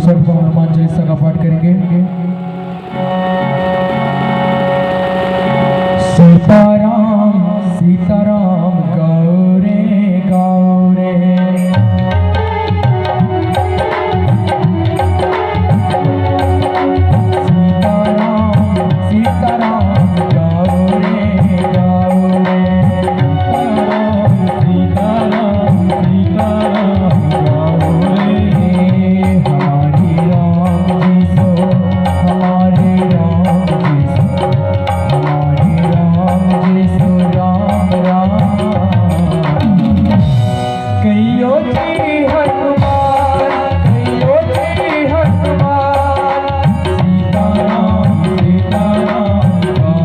सर्व हनुमान चालीसा का पाठ करेंगे। सीताराम सीताराम गौरे गौरे, सीताराम सीताराम गौरे गौरे, सीताराम सीताराम गौरे। हमारे राम जी सो, हमारे राम जी सो, हमारे राम जी सो राम राम। कहियो जी हनुमान, कहियो जी हनुमान, सीताराम सीताराम गौरे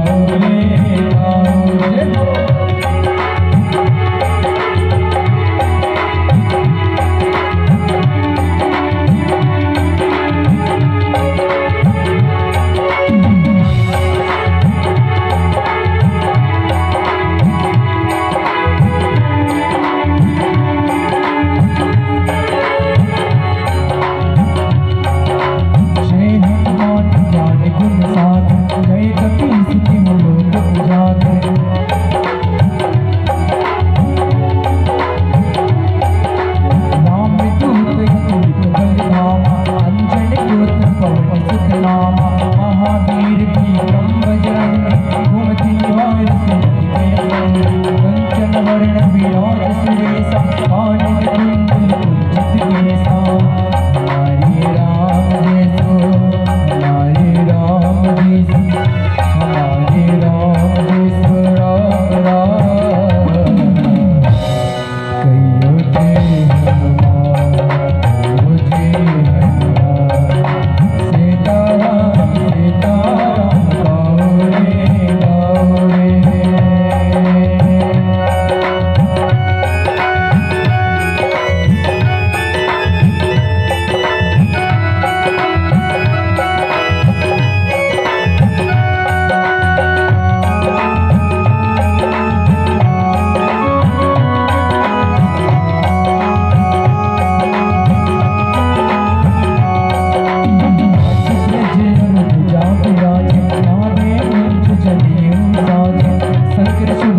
गौरे।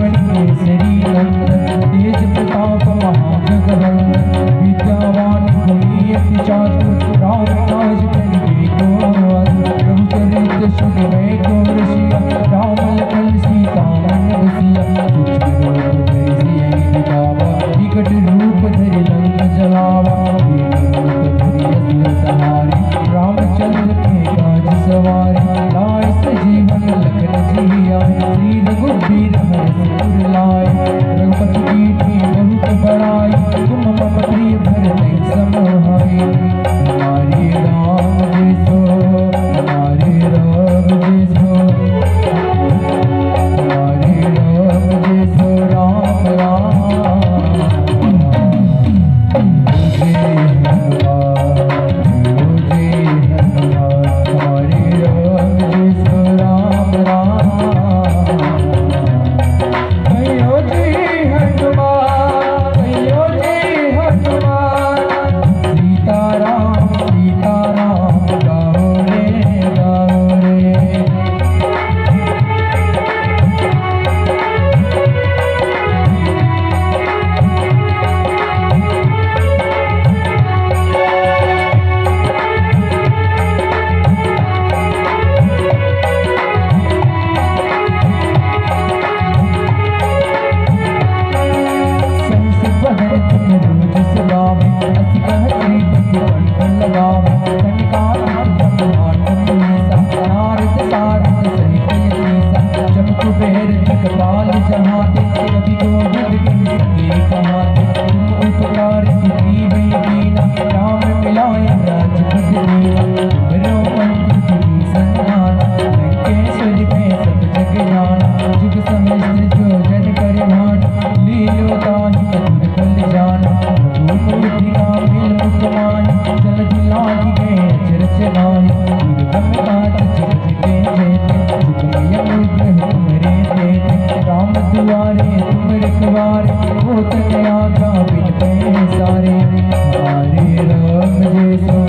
सारे हमारे राम जैसो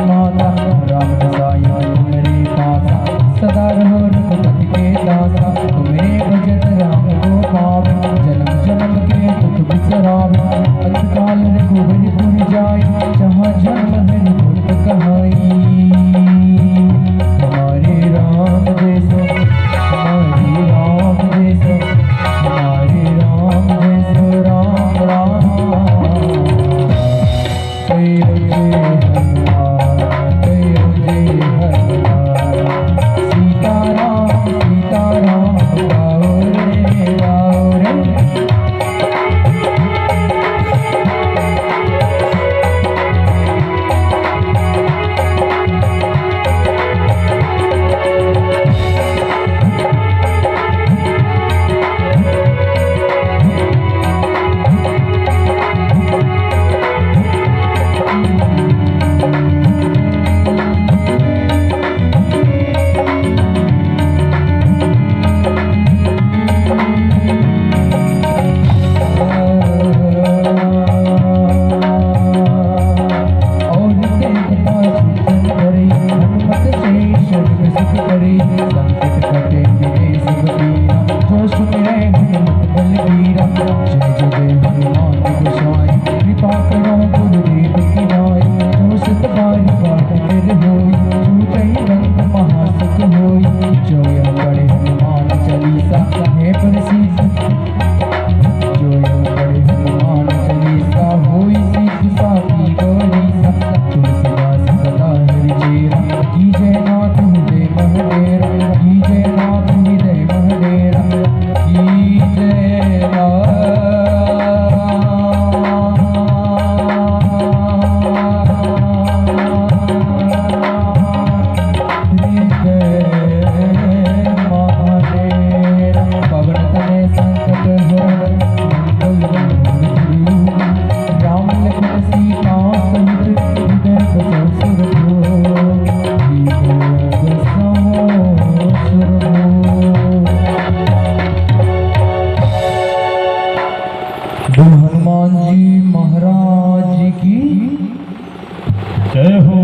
माता राम रसायन तुम्हारे पासा सदा रहो रघुपति के दासा तुम्हें भजत राम को पावे जन्म जन्म के दुख बिसरावे अंतकाल रघुवर पुर जाए जहाँ जन्म है रघुपत कहाई हमारे राम जैसो हमारे राम जैसो हमारे राम जैसो राम राम जय जय हनुमान जय जय हनुमान सीताराम सीताराम गाओ रे गाओ रे हनुमान जी महाराज की जय हो।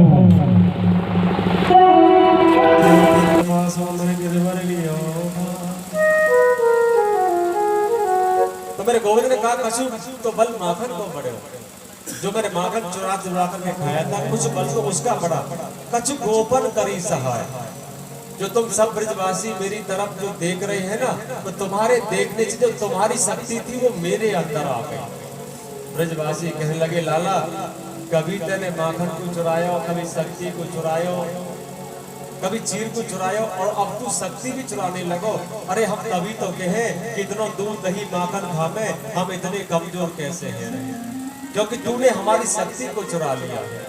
तो मेरे गोविंद ने कहा कछु तो बल माखन को पड़े जो मैंने माखन चुरा चुरा करके खाया था कुछ बल तो उसका पड़ा कछु गोपन करी सहाय। जो तुम सब ब्रजवासी मेरी तरफ जो देख रहे हैं ना तो तुम्हारे देखने से जो तुम्हारी शक्ति थी वो मेरे अंदर आ गई। ब्रजवासी कहने लगे लाला कभी तेने माखन को चुरायो कभी शक्ति को चुरायो कभी चीर को चुरायो और अब तू शक्ति भी चुराने लगो। अरे हम कभी तो कहे कि इतना दूध दही माखन खामे हम इतने कमजोर कैसे हैं क्योंकि तूने हमारी शक्ति को चुरा लिया है।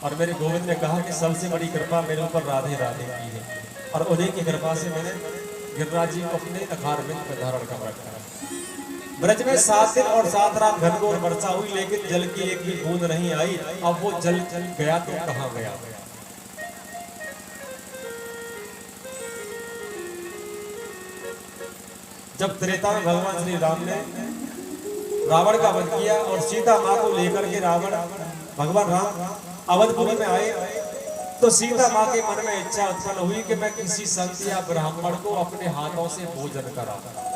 और मेरे गोविंद ने कहा कि सबसे बड़ी कृपा मेरे ऊपर राधे राधे की है और उन्हीं की कृपा से मैंने गिरिराज जी को अपने अखारविंद में धारण कर रखा है। ब्रज में 7 दिन और 7 रात घनघोर वर्षा हुई लेकिन जल की एक भी बूंद नहीं आई। अब वो जल गया तो कहां गया। जब त्रेता में भगवान श्री राम ने रावण का वध किया और सीता मां को लेकर के रावण भगवान राम अवधपुरी में आए तो सीता मां के मन में इच्छा उत्पन्न हुई कि मैं किसी संत या ब्राह्मण को अपने हाथों से भोजन कराऊं।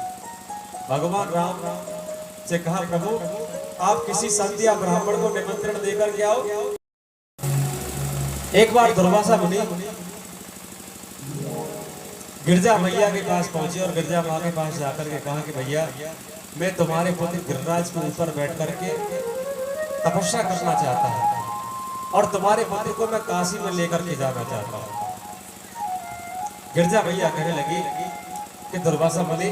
भगवान राम से कहा प्रभु आप किसी संत या ब्राह्मण को निमंत्रण देकर के आओ। एक बार दुर्वासा मुनि गिरजा मैया के पास पहुंचे और गिरजा मां के पास जाकर के कहा कि भैया मैं तुम्हारे पुत्र गिरिराज के ऊपर बैठ करके तपस्या करना चाहता हूं और तुम्हारे पुत्र को मैं काशी में लेकर के जाना चाहता हूं। गिरजा भैया कहने लगी कि दुर्वासा मुनि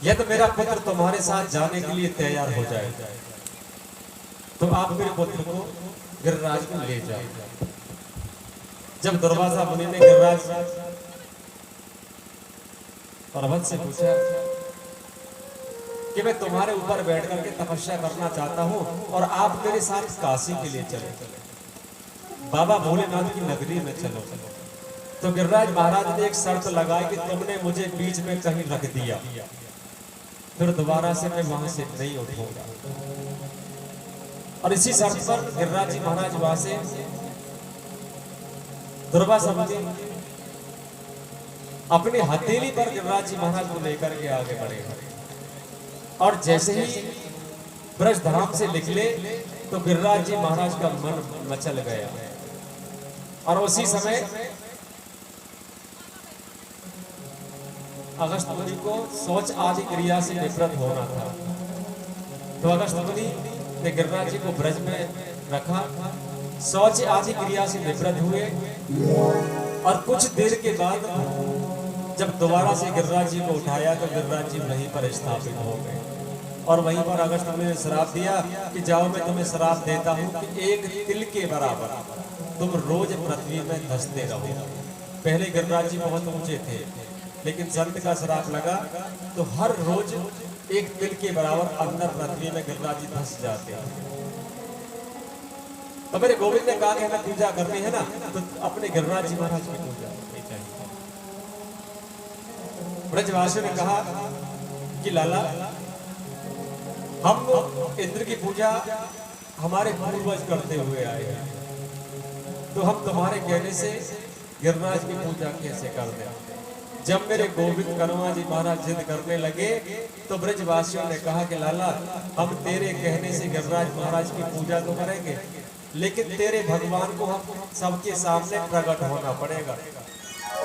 यह तो मेरा पुत्र तुम्हारे साथ जाने के लिए तैयार हो जाए तो आप मेरे पुत्र को गिरिराज को ले जाओ। जब दुर्वासा मुनि ने गिरिराज पर्वत से पूछा कि मैं तुम्हारे ऊपर बैठ करके तपस्या करना चाहता हूं और आप मेरे साथ काशी के लिए चलो, बाबा भोलेनाथ की नगरी में चलो। तो गिरिराज महाराज ने एक शर्त लगाई कि तुमने मुझे बीच में कहीं रख दिया फिर दोबारा से मैं वहां से नहीं उठूंगा। और इसी शर्त पर गिरिराज जी महाराज वहां से दुर्वा समिति अपनी हथेली पर गिरिराज जी महाराज को लेकर के आगे बढ़े। और जैसे ही ब्रजधाम से निकले तो गिरिराज जी महाराज का मन मचल गया। और उसी समय अगस्त मुनि को शौच आदि क्रिया से निवृत्त होना था। तो अगस्त मुनि ने गिरिराज जी को ब्रज में रखा, शौच आदि क्रिया से निवृत्त हुए। और कुछ देर के बाद जब दोबारा से गिरिराज जी को उठाया तो गिरिराज जी वहीं पर स्थापित हो गए। और वहीं पर अगस्त मुनि ने श्राप दिया कि जाओ, मैं तुम्हें श्राप देता हूं कि एक तिल के बराबर तुम रोज पृथ्वी में धंसते रहो। पहले गिरिराज जी बहुत ऊंचे थे, लेकिन संत का श्राप लगा तो हर रोज एक तिल के बराबर अंदर पृथ्वी में गिरिराज जी धंस जाते हैं। तो मेरे गोविंद ने कहा कि हमें पूजा करनी है ना, तो अपने गिरिराज जी महाराज की पूजा करनी चाहिए। ब्रजवासियों ने कहा कि लाला, हम इंद्र की पूजा हमारे पूर्वज करते हुए आए हैं, तो हम तुम्हारे कहने से गिरिराज की पूजा कैसे कर दें। जब मेरे गोविंद कनवा जी महाराज जिद करने लगे तो ब्रजवासियों ने कहा कि लाला, हम तेरे कहने से गिरिराज महाराज की पूजा तो करेंगे, लेकिन तेरे भगवान को हम सबके सामने प्रकट होना पड़ेगा।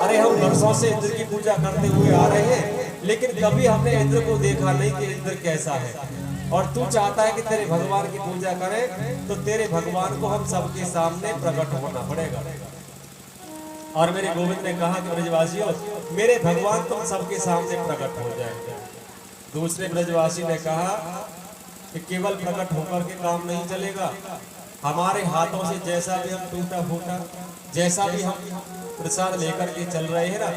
अरे हम वर्षों से इंद्र की पूजा करते हुए आ रहे हैं, लेकिन कभी हमने इंद्र को देखा नहीं कि इंद्र कैसा है। और तू चाहता है कि तेरे भगवान की पूजा करें, तो तेरे भगवान को हम सबके सामने प्रकट होना पड़ेगा। और मेरे गोविंद ने कहा कि ब्रजवासियों, मेरे भगवान तुम सबके सामने प्रकट हो जाए। दूसरे ब्रजवासी ने कहा कि केवल प्रकट होकर के काम नहीं चलेगा, हमारे हाथों से जैसा भी हम टूटा फूटा, जैसा भी हम प्रसाद लेकर के चल रहे हैं ना,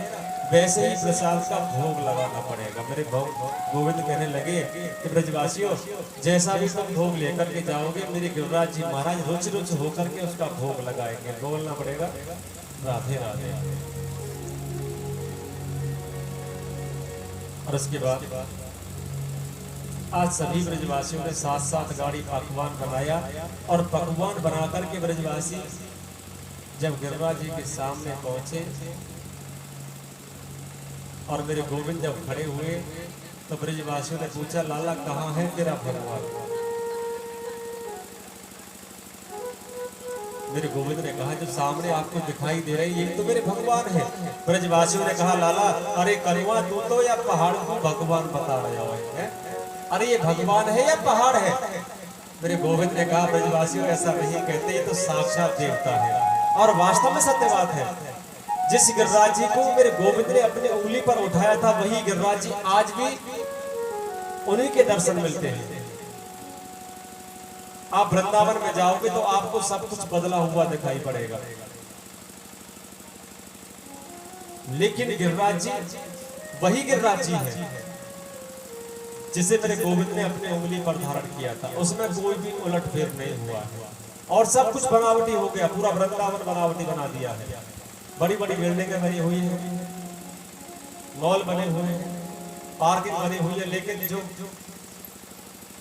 वैसे ही प्रसाद का भोग लगाना पड़ेगा। मेरे गोविंद कहने लगे कि ब्रजवासियों, जैसा भी तुम भोग लेकर के जाओगे, मेरे गिरिराज जी महाराज रुच रुच होकर के उसका भोग लगाएंगे। बोलना पड़ेगा राधे राधे। और उसके बाद आज सभी ब्रजवासियों ने 7-7 गाड़ी पकवान बनाया। और पकवान बना करके ब्रजवासी जब गिरिराज जी के सामने पहुंचे और मेरे गोविंद जब खड़े हुए तो ब्रजवासियों ने पूछा, लाला कहाँ है तेरा भगवान। मेरे गोविंद ने कहा, जो सामने आपको दिखाई दे रही है ये तो मेरे भगवान है। ब्रजवासियों ने कहा, लाला अरे कनुआ तू तो या पहाड़ को भगवान बता रहे हो है? अरे ये भगवान है या पहाड़ है? मेरे गोविंद ने कहा, ब्रजवासियों ऐसा नहीं कहते, ये तो साक्षात देवता है। और वास्तव में सत्य बात है, जिस गिरिराज जी को मेरे गोविंद ने अपनी उंगली पर उठाया था, वही गिरिराज जी आज भी उन्हीं के दर्शन मिलते हैं। आप वृंदावन में जाओगे तो आपको सब कुछ बदला हुआ दिखाई पड़ेगा, लेकिन गिरिराज जी वही गिरिराज जी है जिसे मेरे गोविंद ने अपनी उंगली पर धारण किया था। उसमें कोई भी उलटफेर नहीं हुआ है और सब कुछ बनावटी हो गया। पूरा वृंदावन बनावटी बना दिया है। बड़ी बड़ी बिल्डिंगें बनी हुई है, मॉल बने हुए हैं, पार्किंग बनी हुई है, लेकिन जो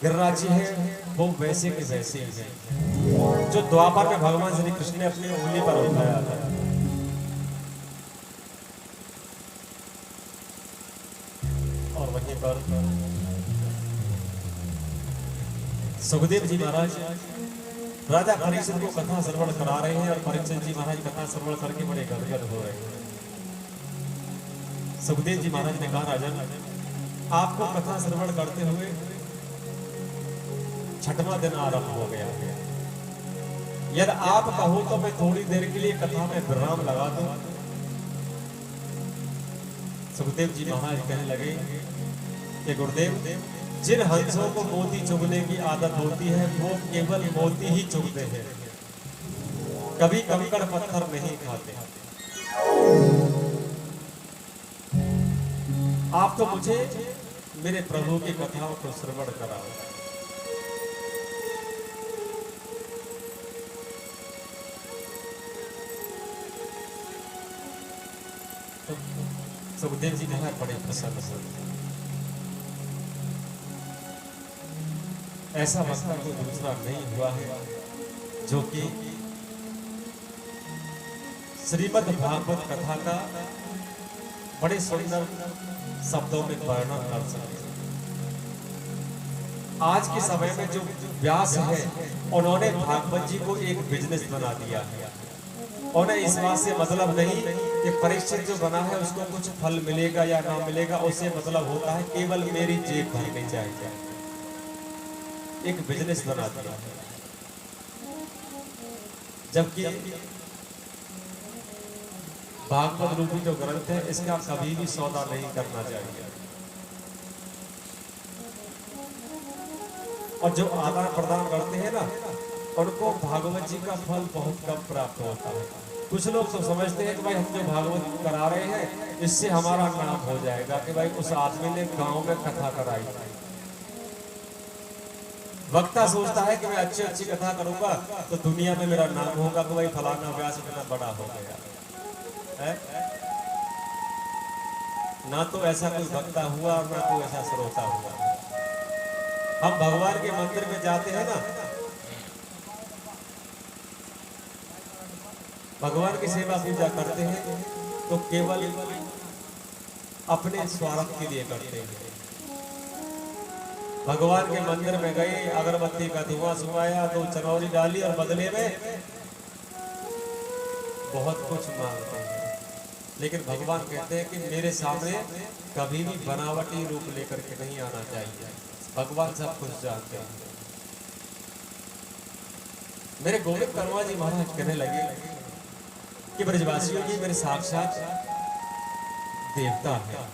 गिरिराज जी है वो वैसे के वैसे ही है जो द्वापर में भगवान श्री कृष्ण ने अपनी उंगली पर उठाया था। और वहीं पर सुखदेव जी महाराज राजा परीक्षित को कथा श्रवण करा रहे हैं और परीक्षित जी महाराज कथा श्रवण करके बड़े गदगद हो रहे हैं। सुखदेव जी महाराज ने कहा, राजन आपको कथा श्रवण करते हुए 6वां दिन आरंभ हो गया है। यदि आप कहो तो मैं थोड़ी देर के लिए कथा में विराम लगा दूं। सुखदेव जी महाराज कहने लगे कि गुरुदेव, जिन हंसों को मोती चुगने की आदत होती है वो केवल मोती ही चुगते हैं, कभी कंकड़ पत्थर नहीं खाते। आप तो मुझे मेरे प्रभु की कथाओं को श्रवण कराओ। तो सुखदेव जी महाराज बड़े प्रसन्न हुए। ऐसा वक्ता कोई दूसरा नहीं हुआ है जो कि श्रीमद् भागवत कथा का बड़े सुंदर शब्दों में वर्णन कर सके। आज के समय में जो व्यास है उन्होंने भागवत जी को एक बिजनेस बना दिया है। उन्हें इस बात से मतलब नहीं कि परीक्षित जो बना है उसको कुछ फल मिलेगा या ना मिलेगा, उससे मतलब होता है केवल मेरी जेब भरनी चाहिए। एक बिजनेस बना दिया है, जबकि भागवत रूपी जो ग्रंथ है इसका कभी भी सौदा नहीं करना चाहिए। और जो आदान प्रदान करते हैं ना उनको भागवत जी का फल बहुत कम प्राप्त होता है। कुछ लोग तो समझते हैं कि भाई हम जो भागवत करा रहे हैं इससे हमारा नाम हो जाएगा कि भाई उस आदमी ने गांव में कथा कराई। वक्ता सोचता है कि मैं अच्छी अच्छी कथा करूंगा तो दुनिया में मेरा नाम होगा कि भाई फलाना व्यास इतना बड़ा हो गया है। ना तो ऐसा कोई वक्ता हुआ और ना कोई ऐसा श्रोता हुआ। हम भगवान के मंदिर में जाते हैं ना, भगवान की सेवा पूजा करते हैं तो केवल अपने स्वार्थ के लिए करते हैं। भगवान के मंदिर में गए, अगरबत्ती का धुआं सुनाया, दो चनौरी डाली और बदले में बहुत कुछ मांगते हैं। लेकिन भगवान कहते हैं कि मेरे सामने कभी भी बनावटी रूप लेकर के नहीं आना चाहिए। भगवान सब कुछ जानते हैं। मेरे गोविंद कर्मा जी महाराज कहने लगे कि ब्रजवासियों की मेरे साक्षात देवता है।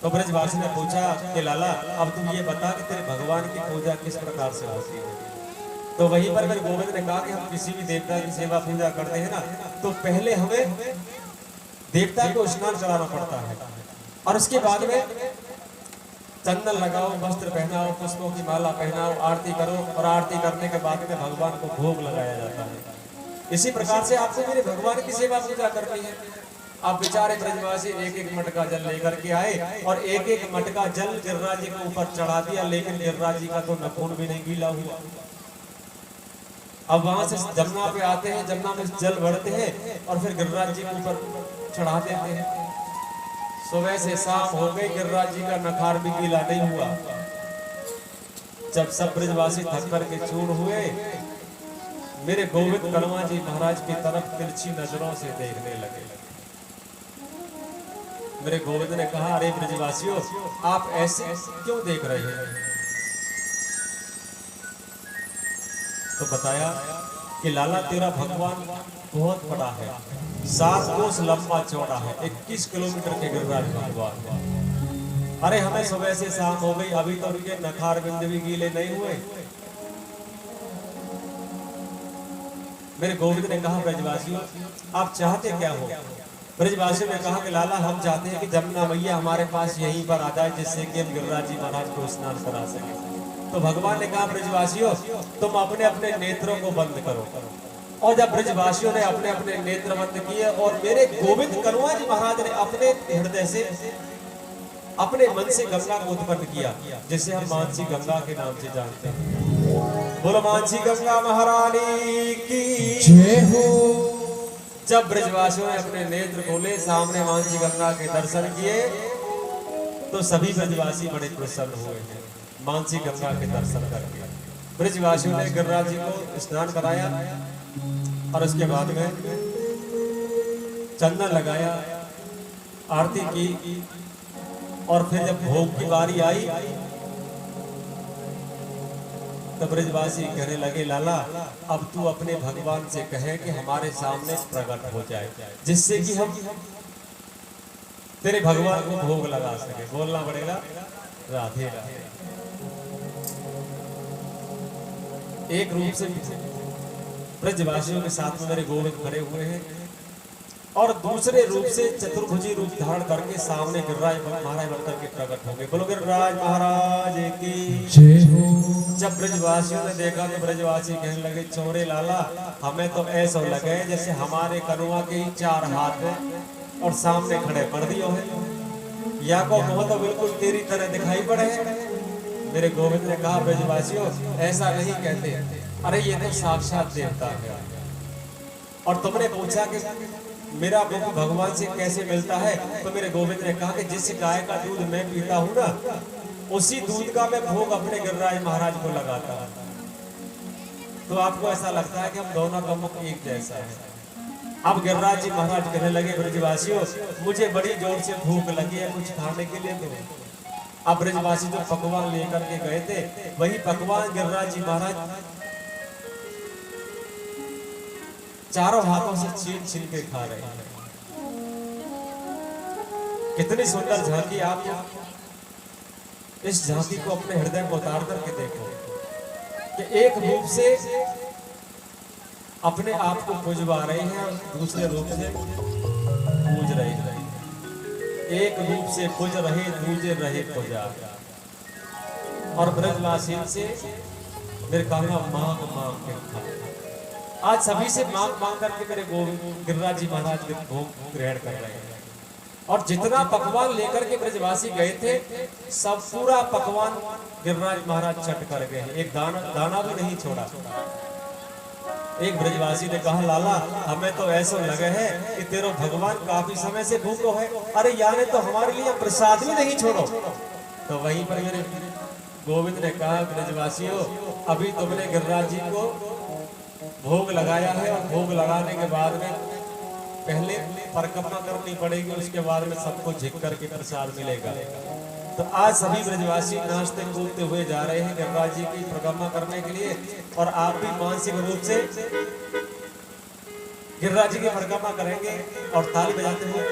तो ब्रजवासी ने पूछा कि लाला अब तुम ये बता कि तेरे भगवान की पूजा किस प्रकार से होती है। तो वहीं पर मेरे गोविंद ने कहा कि हम किसी भी देवता की सेवा पूजा करते हैं ना तो पहले हमें देवता को स्नान कराना पड़ता है और उसके बाद में चंदन लगाओ, वस्त्र पहनाओ, पुष्पों की माला पहनाओ, आरती करो और आरती करने के बाद में भगवान को भोग लगाया जाता है। इसी प्रकार से आपको मेरे भगवान की सेवा पूजा करनी है। आप बेचारे ब्रजवासी एक एक मटका जल लेकर के आए और एक एक मटका जल गिरिराज जी के ऊपर चढ़ा दिया, लेकिन गिरिराज जी का तो नखून भी नहीं गीला हुआ। अब वहां से जमुना पे आते हैं, जमुना में जल भरते हैं और फिर गिरिराज जी के ऊपर चढ़ा देते हैं। सुबह से शाम हो गई, गिरिराज जी का नखार भी गीला नहीं हुआ। जब सब ब्रजवासी थक कर के चूर हुए, मेरे गोविंद कर्मा जी महाराज की तरफ तिरछी नजरों से देखने लगे। मेरे गोविंद ने कहा, अरे ब्रजवासियों आप ऐसे क्यों देख रहे हैं? तो बताया कि लाला तेरा भगवान बहुत बड़ा है, 7 कोस लंबा चौड़ा है, 21 किलोमीटर के गिरिराज भगवान। अरे हमें सुबह से शाम हो गई, अभी तो उनके नखार बिंद भी गीले नहीं हुए। मेरे गोविंद ने कहा, ब्रजवासियों आप चाहते क्या हो? ब्रजवासियों ने कहा कि लाला हम चाहते हैं कि जमुना मैया हमारे पास यहीं पर आ जाए जिससे कि हम गिरिराज जी महाराज को स्नान करा सके। तो भगवान ने कहा, ब्रजवासियों तुम अपने अपने नेत्रों को बंद करो। और जब ब्रजवासियों ने अपने अपने नेत्र बंद किए और मेरे गोविंद कर्मा जी महाराज ने अपने हृदय से अपने मन से गंगा को उत्पन्न किया, जिसे हम मानसी गंगा के नाम से जानते हैं। बोलो मानसी गंगा महारानी की जय हो। जब ब्रजवासियों ने अपने नेत्र खोले, सामने मानसी गंगा के दर्शन किए तो सभी ब्रजवासी बड़े प्रसन्न हुए हैं मानसी गंगा के दर्शन करके। ब्रजवासियों ने गिरिराज जी को स्नान कराया और उसके बाद में चंदन लगाया, आरती की और फिर जब भोग की बारी आई तो ब्रजवासी कहने लगे, लाला अब तू अपने भगवान से कहे कि हमारे सामने प्रकट हो जाए, जिससे कि हम तेरे भगवान को भोग लगा सके। बोलना पड़ेगा राधे राधे। एक रूप से ब्रजवासियों के साथ में मेरे गोविंद खड़े हुए हैं और दूसरे रूप से चतुर्भुजी रूप धारण करके सामने गिरिराज महाराज बनकर के प्रकट होंगे। बोलो गिरिराज महाराज की जय हो। जब ब्रजवासियों ने देखा तो ब्रजवासी कहने लगे, चोरे लाला हमें तो ऐसा लगे जैसे हमारे कनुआ के ही 4 हाथ हैं और सामने खड़े कर दियो है, या को मुंह तो बिल्कुल तेरी तरह दिखाई पड़े है। मेरे गोविंद ने कहा ब्रजवासियों ऐसा नहीं कहते, अरे ये तो साक्षात देवता है। और तुमने पूछा कि मेरा मुख भगवान से कैसे मिलता है, तो मेरे गोविंद ने कहा कि जिस गाय का दूध मैं पीता हूँ ना, उसी दूध का मैं भोग अपने गिरिराज महाराज को लगाता हूँ। तो आपको ऐसा लगता है कि हम दोनों का मुख एक जैसा है। अब गिरिराज जी महाराज कहने लगे ब्रजवासियों मुझे बड़ी जोर से भूख लगी है, कुछ खाने के लिए दो। अब ब्रजवासी जो पकवान लेकर के गए थे वही पकवान गिरिराज जी महाराज चारों हाथों से छीन छीन के खा रहे हैं। कितनी सुंदर झांकी। आप इस झांकी को अपने हृदय में उतार करके देखो कि एक रूप से अपने आप को पूजवा रहे हैं और दूसरे रूप से पूज रहे हैं। एक रूप से पूज रहे दूजे रहे पूजा। और ब्रजवासी से मेरे कहा मांग मांग के खा। आज सभी से मांग मांग करके मेरे गिरिराज जी महाराज के भोग ग्रहण कर रहे हैं। और जितना पकवान लेकर के ब्रजवासी गए थे सब पूरा पकवान गिरिराज महाराज चट कर गए। एक दाना भी नहीं छोड़ा। एक ब्रजवासी ने कहा लाला हमें तो ऐसा लगे है कि तेरो भगवान काफी समय से भूखो है, अरे याने तो हमारे लिए प्रसाद भी नहीं छोड़ो। तो वहीं पर मेरे गोविंद ने कहा ब्रजवासियों अभी तुमने गिरिराज जी को भोग लगाया है और भोग लगाने के बाद में पहले परिक्रमा करनी पड़ेगी, उसके बाद में सबको झिक करके प्रसाद मिलेगा। तो आज सभी ब्रजवासी नाचते कूदते हुए जा रहे हैं गिरिराज जी की परिक्रमा करने के लिए। और आप भी मानसिक रूप से गिरिराज जी की परिक्रमा करेंगे और ताली बजाते हुए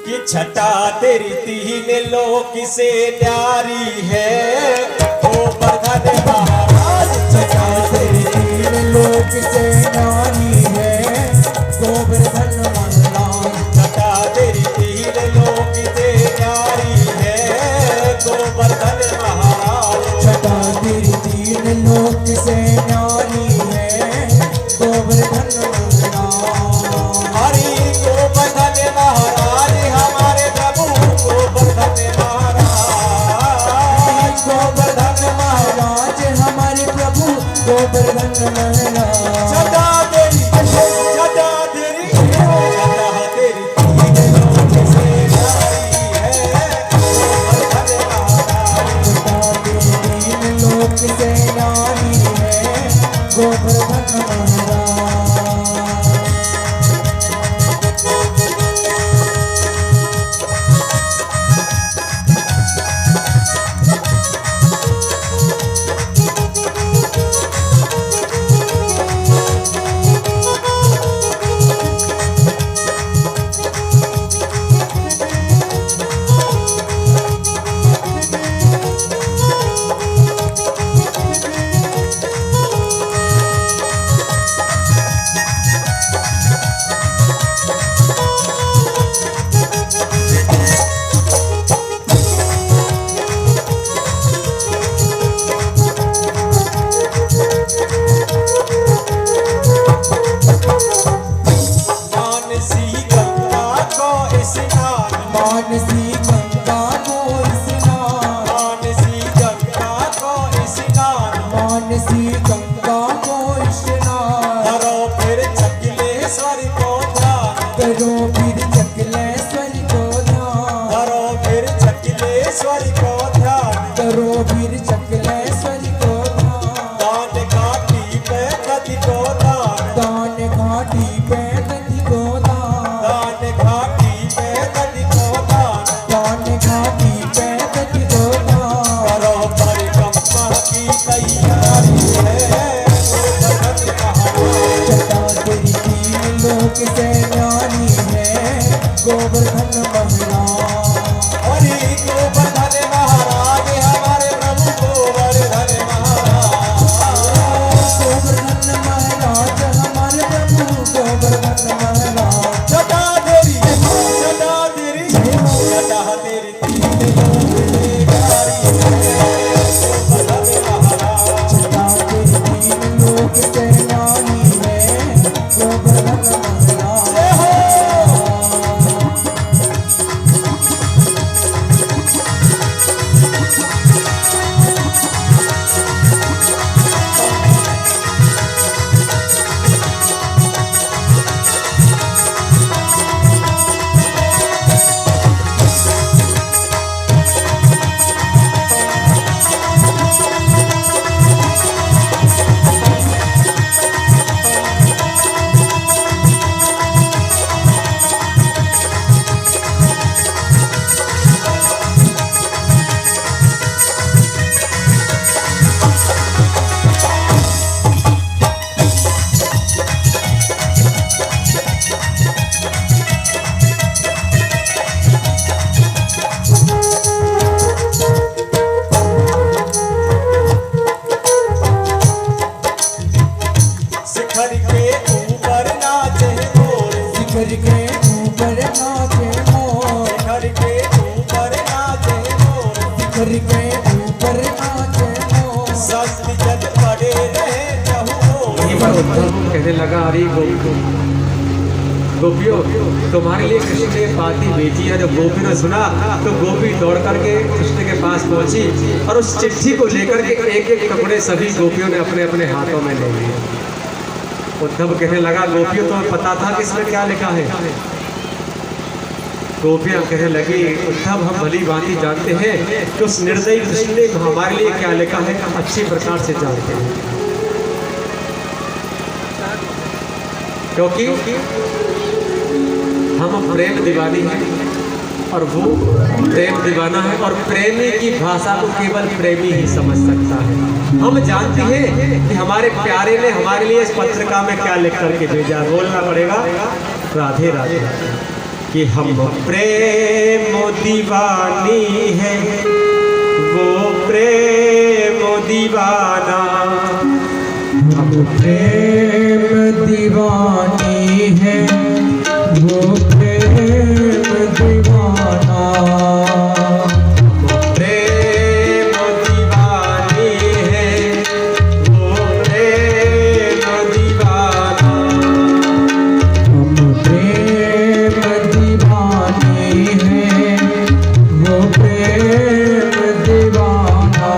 कि छटा तेरी तीन लोक से न्यारी है गोवर्धन महाराज। छटा तेरी तीन लोक से न्यारी है गोवर्धन महाराज। छटा तेरी तीन लोक से न्यारी है गोवर्धन महाराज। छटा तेरी तीन लोक से न्यारी है गोवर्धन महाराज। हरि गोवर्धन महाराज हमारे प्रभु गोवर्धन महाराज। गोवर्धन महाराज हमारे प्रभु गोवर्धन महाराज। छटा तेरी छटा तेरी छटा तेरी तीन लोक से न्यारी है गोवर्धन महाराज। छटा तेरी तीन लोक से न्यारी है गोवर्धन महाराज। मानसी गंगा को स्नान मानसी गंगा को स्नान। मानसी गंगा को स्नान मानसी गंगा को स्नान। करो फिर चकिलेश्वर को ध्यान। करो फिर चकिलेश्वर को ध्यान। करो फिर चकिलेश्वर को ध्यान। करो फिर चकिलेश्वर को ध्यान। दान घाटी पे नदी को दान। दान घाटी पे नदी को दान। दान घाटी पे नदी को दान। दान घाटी पे नदी को दान। करो परिक्रमा की तैयारी है गोवर्धन महाराज। छटा तेरी तीन लोक से न्यारी है गोवर्धन महाराज। हरि गोवर्धन महाराज हमारे प्रभु गोवर्धन महाराज। गोवर्धन महाराज हमारे प्रभु गोवर्धन महाराज। छटा तेरी छटा तेरी छटा तेरी तीन लोक से न्यारी है गोवर्धन महाराज। छटा तेरी तीन लोक से न्यारी है गोवर्धन महाराज। जय हो। उद्धव कहने लगा, अरे गोपियों, तुम्हारे लिए कृष्ण ने पाती भेजी है। जब गोपी ने सुना तो गोपी दौड़ करके कृष्ण के पास पहुंची और उस चिट्ठी को लेकर के एक एक टुकड़े सभी गोपियों ने अपने अपने हाथों में ले लिए। उद्धव कहने लगा, गोपियों तुम्हें पता था कि इसमें क्या लिखा है? गोपियां कहने लगी, उद्धव हम भली भांति जानते हैं कि उस निर्दयी कृष्ण ने हमारे लिए क्या लिखा है, हम अच्छी प्रकार से जानते हैं, क्योंकि हम प्रेम दीवानी हैं और वो प्रेम दीवाना है, और प्रेमी की भाषा को केवल प्रेमी ही समझ सकता है। हम जानते हैं कि हमारे प्यारे ने हमारे लिए इस पत्रिका में क्या लिख करके भेजा। बोलना पड़ेगा, राधे राधे, कि हम प्रेम दीवानी है, वो प्रेम दीवाना। हम प्रेम दीवानी है, वो प्रेम दीवाना। प्रेम दीवानी है, वो प्रेम दीवाना। हम प्रेम दीवानी है, वो प्रेम दीवाना।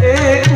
एक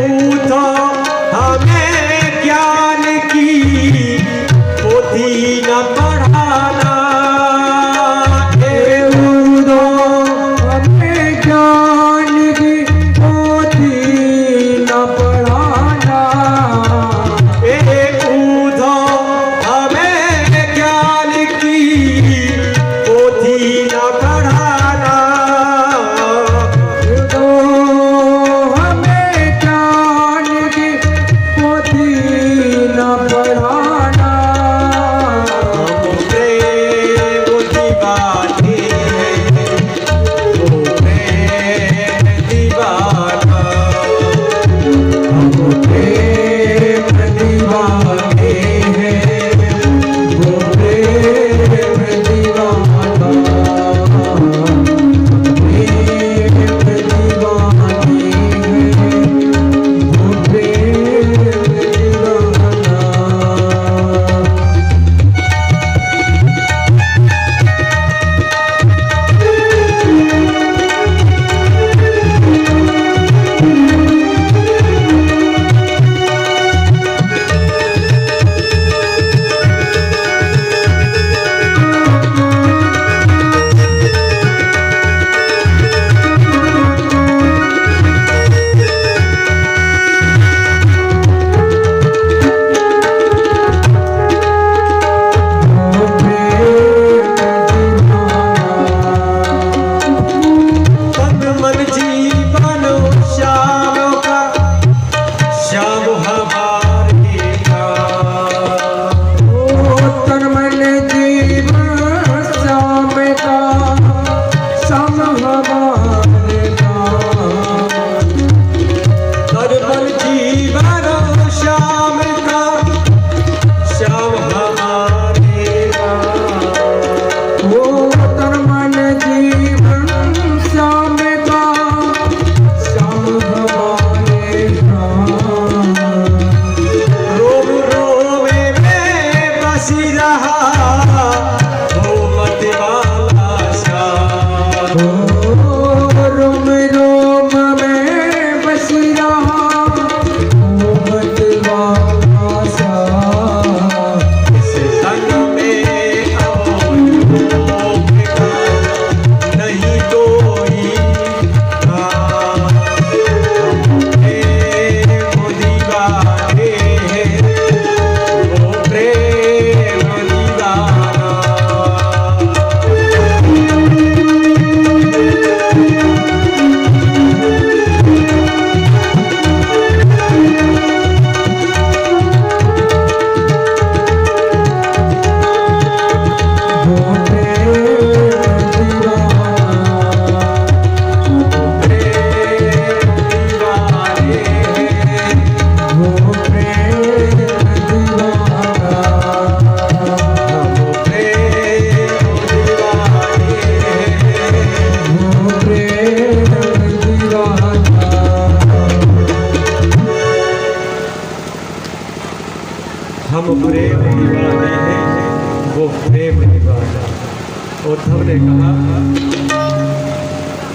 उद्धव ने कहा,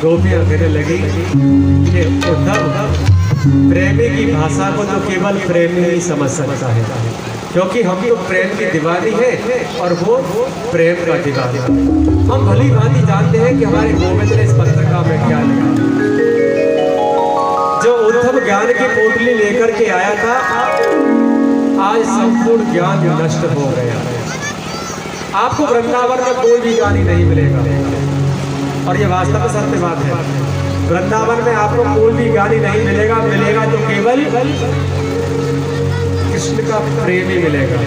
गोपियां कहने लगी कि उद्धव, प्रेमी की भाषा को तो केवल प्रेमी ही समझ सकता है, क्योंकि हम तो प्रेम की दीवानी है और वो प्रेम का दीवाना। हम भली भांति जानते हैं कि हमारे गोविंद ने इस पत्रिका में क्या लिखा। जो उद्धव ज्ञान की पोटली लेकर के आया था, आज संपूर्ण ज्ञान नष्ट हो गया। आपको वृंदावन में कोई भी ज्ञानी नहीं मिलेगा, और ये वास्तव में सत्य बात है। वृंदावन में आपको कोई भी ज्ञानी नहीं मिलेगा, मिलेगा तो केवल कृष्ण का प्रेमी मिलेगा।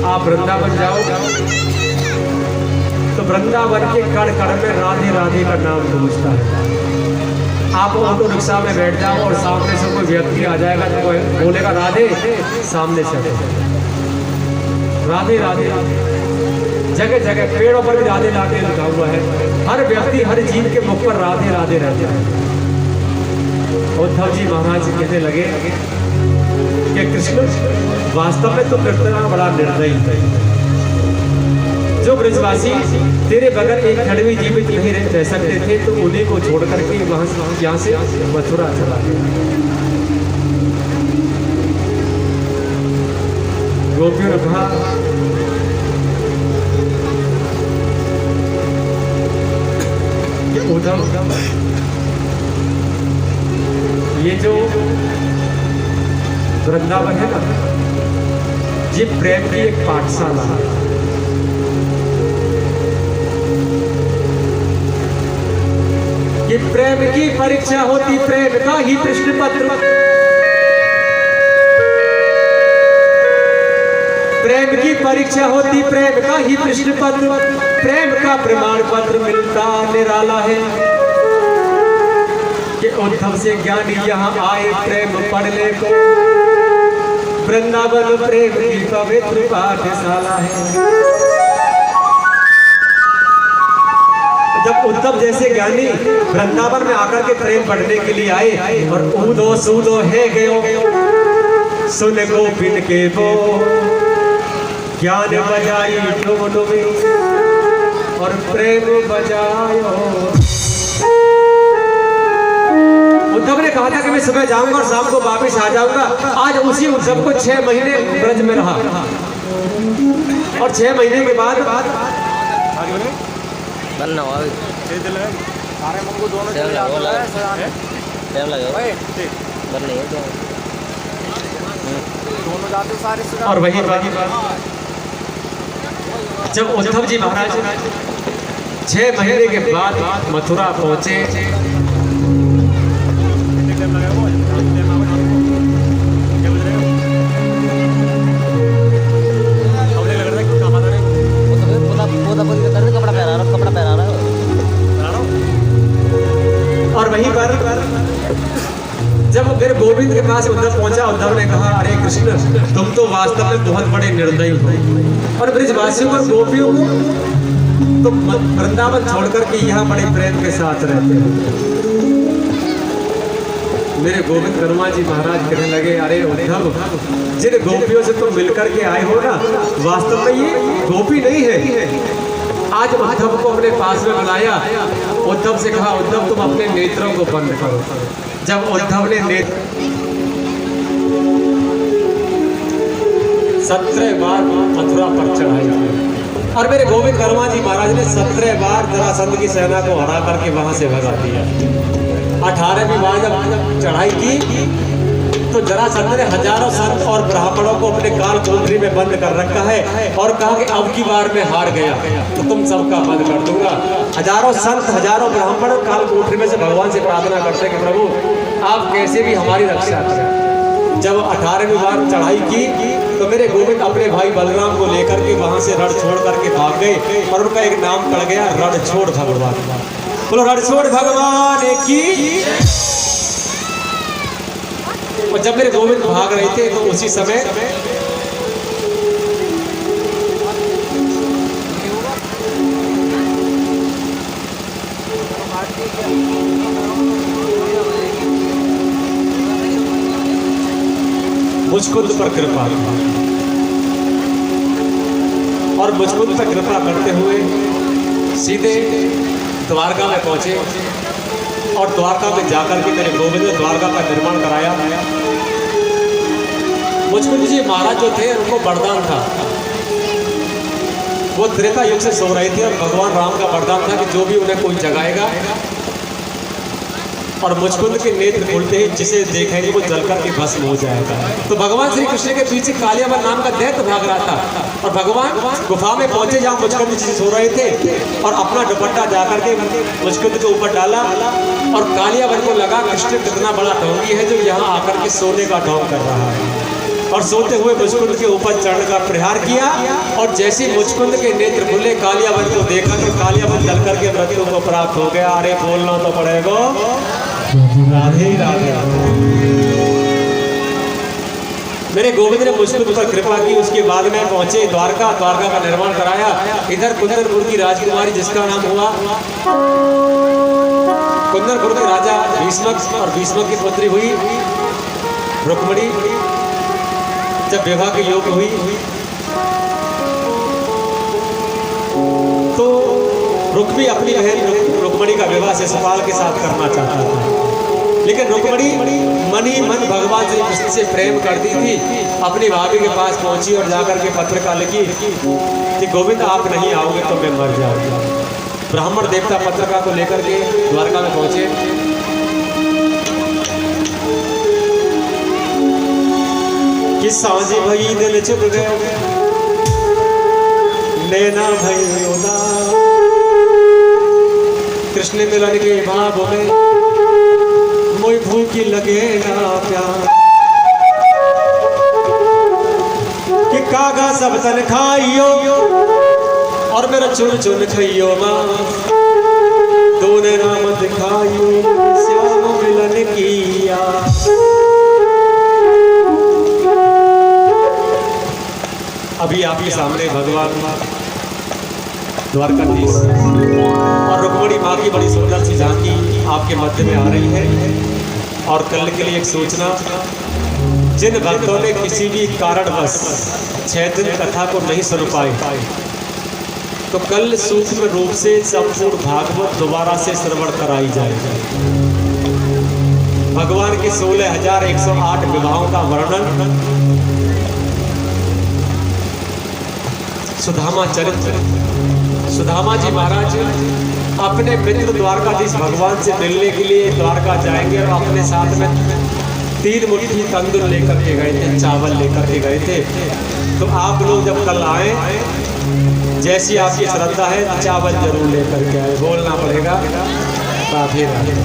आप वृंदावन जाओ तो वृंदावन के कण कण में राधे राधे का नाम गूंजता है। आप ऑटो रिक्शा में बैठ जाओ और सामने से कोई व्यक्ति आ जाएगा तो कोई बोलेगा राधे, सामने से राधे राधे। जगह जगह पेड़ों पर भी राधे राधे लिखा हुआ है। हर व्यक्ति हर जीव के मुख पर राधे राधे रहता है। उद्धव जी महाराज कहने लगे कि कृष्ण, वास्तव में तो कितना बड़ा निर्दयी है। जो ब्रजवासी तेरे बगैर एक क्षण भी जीवित नहीं रह सकते थे, तो उन्हीं को छोड़ करके यहाँ से मथुरा चला गया। गोपियों ने कहा, उद्धव, ये जो वृंदावन है ना, ये प्रेम की एक पाठशाला है। ये प्रेम की परीक्षा होती, प्रेम का ही प्रश्न पत्र। प्रेम की परीक्षा होती, प्रेम का ही प्रश्न पत्र। प्रेम का प्रमाण पत्र मिलता निराला है कि उद्धव से ज्ञानी यहाँ आए प्रेम पढ़ने को। वृंदावन प्रेम की पवित्र पाठशाला है। जब उद्धव जैसे ज्ञानी वृंदावन में आकर के प्रेम पढ़ने के लिए आए और ऊदो सूदो है गयो, सुन गोपिन के वो ज्ञान बजाई डोलो में और प्रेम बजायो। उद्धव ने कहा था कि मैं सुबह जाऊंगा और शाम को वापस आ जाऊंगा। आज उसी उद्धव को 6 महीने ब्रज में रहा, और 6 महीने के बाद बनना हुआ सारे मुझको दोनों टाइम लगेगा बनने है दोनों जाते सारे। और वही बात, जब उद्धव जी महाराज 6 महीने के बाद मथुरा पहुंचे, और वहीं पर जब मेरे गोविंद के पास उद्धव पहुंचा, उद्धव ने कहा, अरे कृष्ण, तुम तो वास्तव में बहुत बड़े निर्दयी हो, और ब्रजवासियों और गोपियों को तुम वृंदावन छोड़ करके यहाँ बड़े प्रेम के साथ रहते हो। मेरे गोविंद कर्मा जी महाराज कहने लगे, अरे उद्धव, जिन गोपियों से तुम मिलकर के आए हो ना, वास्तव में ये गोपी नहीं है। आज उद्धव को अपने पास में बुलाया, उद्धव से कहा, उद्धव तुम अपने नेत्रों को बंद करो। जब उद्धव ने नेत्र 17 बार मथुरा पर चढ़ाई की, और मेरे गोविंद कर्मा जी महाराज ने 17 बार जरासंध की सेना को हरा करके वहां से भगा दिया। 18वीं बार जब चढ़ाई की तो जरासंध ने हजारों संत और ब्राह्मणों को अपने काल कोठरी में बंद कर रखा है, और कहा कि अब की बार में हार गया तो तुम सबका बंद कर दूंगा। हजारों संत, हजारों ब्राह्मण काल कोठरी में से भगवान से प्रार्थना करते कि प्रभु आप कैसे भी हमारी रक्षा करें। जब 18वीं बार चढ़ाई की तो मेरे गोविंद अपने भाई बलराम को लेकर के वहां से रण छोड़ करके भाग गए, और उनका एक नाम पड़ गया रणछोड़ भगवान। बोलो रणछोड़ भगवान की। और जब मेरे गोविंद भाग रहे थे तो उसी समय मुझको तुम पर कृपा, और मुचकुंद पर कृपा करते हुए सीधे द्वारका में पहुंचे और द्वारका में जाकर के मेरे गोविंद ने द्वारका का निर्माण कराया। मुचकुंद जी महाराज जो थे उनको वरदान था, वो त्रेता युग से सो रहे थे और भगवान राम का वरदान था कि जो भी उन्हें कोई जगाएगा और मुचकुंद के नेत्र खुलते ही जिसे देखेंगे वो जलकर के भस्म हो जाएगा। तो भगवान श्री कृष्ण के पीछे कालियावन नाम का दैत्य भाग रहा था और भगवान गुफा में पहुंचे जहाँ मुचकुंद जी सो रहे थे और अपना दुपट्टा जाकर के मुचकुंद के ऊपर डाला और कालियावन को लगा कृष्ण कितना बड़ा ढोंगी है जो यहाँ आकर के सोने का ढोंग कर रहा है, और सोते हुए मुचकुंद के ऊपर चढ़ने का प्रहार किया। और जैसे मुचकुंद के नेत्र खुले कालियावन को देखा तो कालियावन जलकर के मृत्यु को प्राप्त हो गया। अरे बोलना तो पड़ेगा राधे राधे। मेरे गोविंद ने मुचकुंद पर कृपा की। उसके बाद में पहुंचे द्वारका, द्वारका का निर्माण कराया। इधर कुंदनपुर की राजकुमारी जिसका नाम हुआ कुंदनपुर के राजा भीष्मक और भीष्मक की पुत्री हुई रुक्मिणी। जब विवाह के योग हुई तो रुक्मी अपनी बहन रुक्मिणी का विवाह शिशुपाल के साथ करना चाहता था, लेकिन रुक्मिणी मन ही मन भगवान श्री कृष्ण से प्रेम करती थी। अपनी भाभी के पास पहुंची और जाकर के पत्रिका लिखी कि गोविंद आप नहीं आओगे तो मैं मर जाऊंगा। ब्राह्मण देवता पत्रिका को लेकर के द्वारका में पहुंचे। कि सांझी भई दिल चुप गए, नैना भई उदास, कृष्ण मिलन के भाव में मोई भूखी लगे ना प्यार। कि कागा सब तन खाइयो और मेरा चुन चुन खाइयो माँ, दोने नाम दिखाइयो श्याम मिलन किया। अभी आपके सामने भगवान द्वारकाधीश और रुक्मिणी माँ की बड़ी सुंदर सी झांकी आपके मध्य में आ रही है। और कल के लिए एक सूचना, जिन भक्तों ने किसी भी कारणवश 6 दिन कथा को नहीं सुन पाए तो कल सूक्ष्म रूप से संपूर्ण भागवत दोबारा से श्रवण कराई जाएगी। भगवान के 16,108 विवाहों का वर्णन, सुदामा चरित्र। सुदामा जी महाराज अपने मित्र द्वारकाधीश भगवान से मिलने के लिए द्वारका जाएंगे और अपने साथ में 3 मुट्ठी तंदूर लेकर के गए थे, चावल लेकर के गए थे। तो आप लोग जब कल आए, जैसी आपकी श्रद्धा है चावल जरूर लेकर के आए, बोलना पड़ेगा राधे राधे।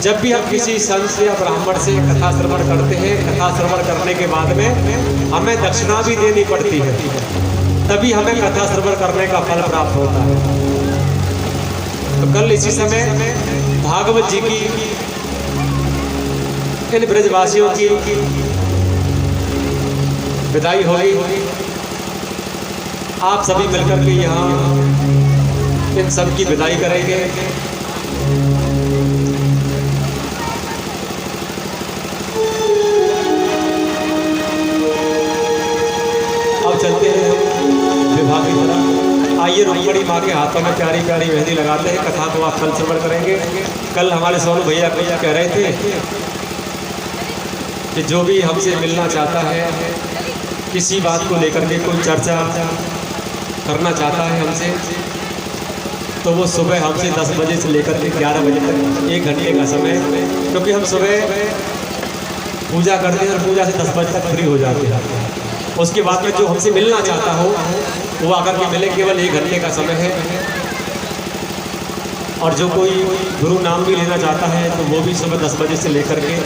जब भी हम किसी संत या ब्राह्मण से कथा श्रवण करते हैं, कथा श्रवण करने के बाद में हमें दक्षिणा भी देनी पड़ती है, तभी हमें कथा श्रवण करने का फल प्राप्त होता है। तो कल इसी समय भागवत जी की इन ब्रजवासियों की विदाई होगी। आप सभी मिलकर के यहाँ इन सब की विदाई करेंगे। अब चलते हैं विवाह की तरफ। आइए रुक्मिणी माँ के हाथों में प्यारी प्यारी मेहंदी लगाते हैं। कथा को आप कल श्रवण करेंगे। कल हमारे सोनू भैया कह रहे थे कि जो भी हमसे मिलना चाहता है, किसी बात को लेकर के कोई चर्चा करना चाहता है हमसे, तो वो सुबह हमसे 10 बजे से लेकर के 11 बजे तक 1 घंटे का समय, क्योंकि हम सुबह पूजा करते हैं और पूजा से 10 बजे तक फ्री हो जाते हैं। उसके बाद में जो हमसे मिलना चाहता हो वो आकर के मिले। केवल 1 घंटे का समय है। और जो कोई गुरु नाम भी लेना चाहता है तो वो भी सुबह 10 बजे से लेकर के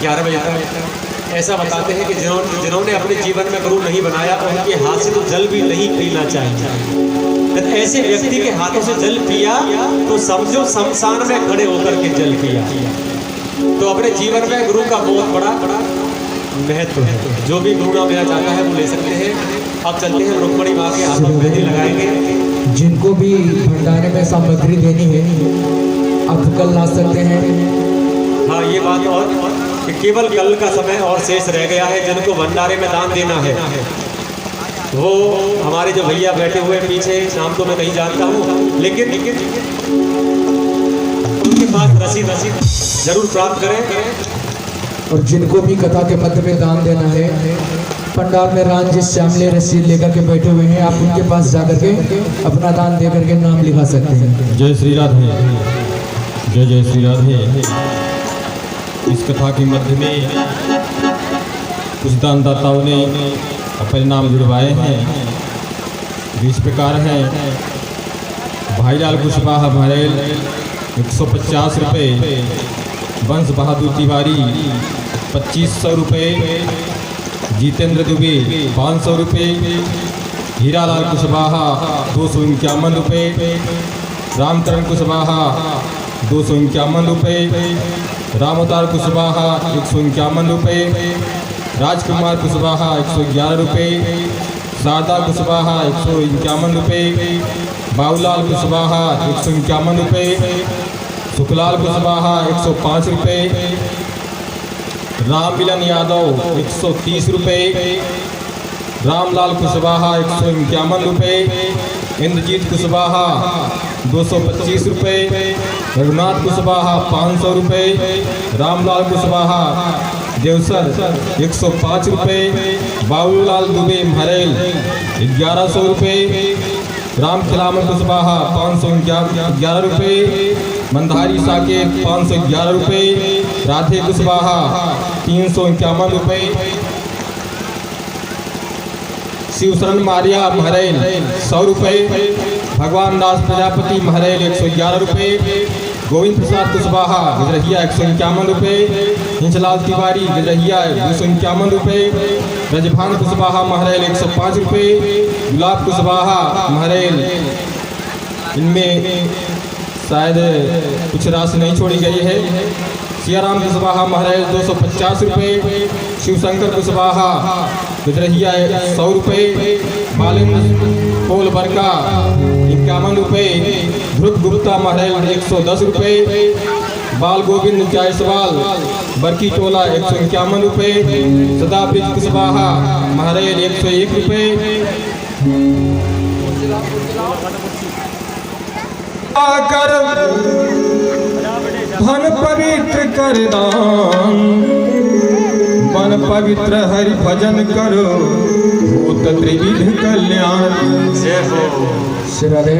11 बजे तक। ऐसा बताते हैं कि जिन्होंने अपने जीवन में गुरु नहीं बनाया उनके हाथ से तो जल भी नहीं पीना चाहिए। तो ऐसे व्यक्ति के हाथों से जल पिया तो समझो शमशान में खड़े होकर के जल पिया। तो अपने जीवन में गुरु का बहुत बड़ा महत्व है। जो भी गुरु नाम लेना चाहता है वो ले सकते हैं। अब चलते हैं रुक्मिणी माँ के हाथों में मेहंदी लगाएंगे। जिनको भी भंडारे में सामग्री देनी है अब कल ला सकते हैं। हाँ, ये बात और कि केवल कल का समय और शेष रह गया है। जिनको भंडारे में दान देना है वो हमारे जो भैया बैठे हुए हैं पीछे, नाम तो मैं नहीं जानता हूँ, लेकिन उनके पास रसीद जरूर प्राप्त करें। और जिनको भी कथा के मध्य में दान देना है, पंडाल में रांझे श्यामले रसीद लेकर के बैठे हुए हैं, आप उनके पास जाकर के अपना दान दे करके नाम लिखा सकते हैं। जय श्री राधे, जय जय श्री राधे। इस कथा के मध्य में कुछ दानदाताओं ने अपने नाम जुड़वाए हैं। इस प्रकार हैं: भाईलाल कुशवाहा भरेल 150 रुपये, वंश बहादुर तिवारी 2500 रुपये, जितेंद्र दुबे 500 रुपये, हीरालाल कुशवाहा 251 रुपये, रामकरण कुशवाहा 251 रुपये, रामोतार कुशवाहा 151 रुपये, राजकुमार कुशवाहा 111 रुपये, शारदा कुशवाहा 151 रुपये, बाबूलाल कुशवाहा 151 रुपये, सुखलाल कुशवाहा 105 रुपये, राम मिलन यादव 130 रुपये, रामलाल कुशवाहा 151 रुपये, इंद्रजीत कुशवाहा 225 रुपये, रघुनाथ कुशवाहा 500 रुपये, रामलाल कुशवाहा देवसर 105 रुपये, बाबूलाल दुबे भरेल 1100 रुपये, राम खिलामन कुशवाहा 511 रुपये, मंधारी साके 511 रुपये, राधे कुशवाहा 351 रुपये, शिवशरण मारिया महरैल 100 रुपये, भगवान दास प्रजापति महरैल 111 रुपये, गोविंद प्रसाद कुशवाहा गिरहिया 151 रुपये, हिंसलाल तिवारी गिरहिया 251 रुपये, ब्रजभान कुशवाहा महरैल 105 रुपये, गुलाब कुशवाहा महरैल, इनमें शायद कुछ राशि नहीं छोड़ी गई है। सियाराम कुशवाहा महरैल 250 रुपये, शिवशंकर कुशवाहा गिरहिया 100 रुपये, बालेंद्र पोल बरका 51 रुपये, ध्रुव गुप्ता महरैल 110 रुपये, बाल गोविंद जायसवाल बरकी टोला 151 रुपये, सदाब्रज कुशवाहा महरैल 101 रुपये। आकर धन पवित्र कर दान, मन पवित्र हरि भजन करो, होत त्रिविध कल्याण। जय हो। श्री राधे।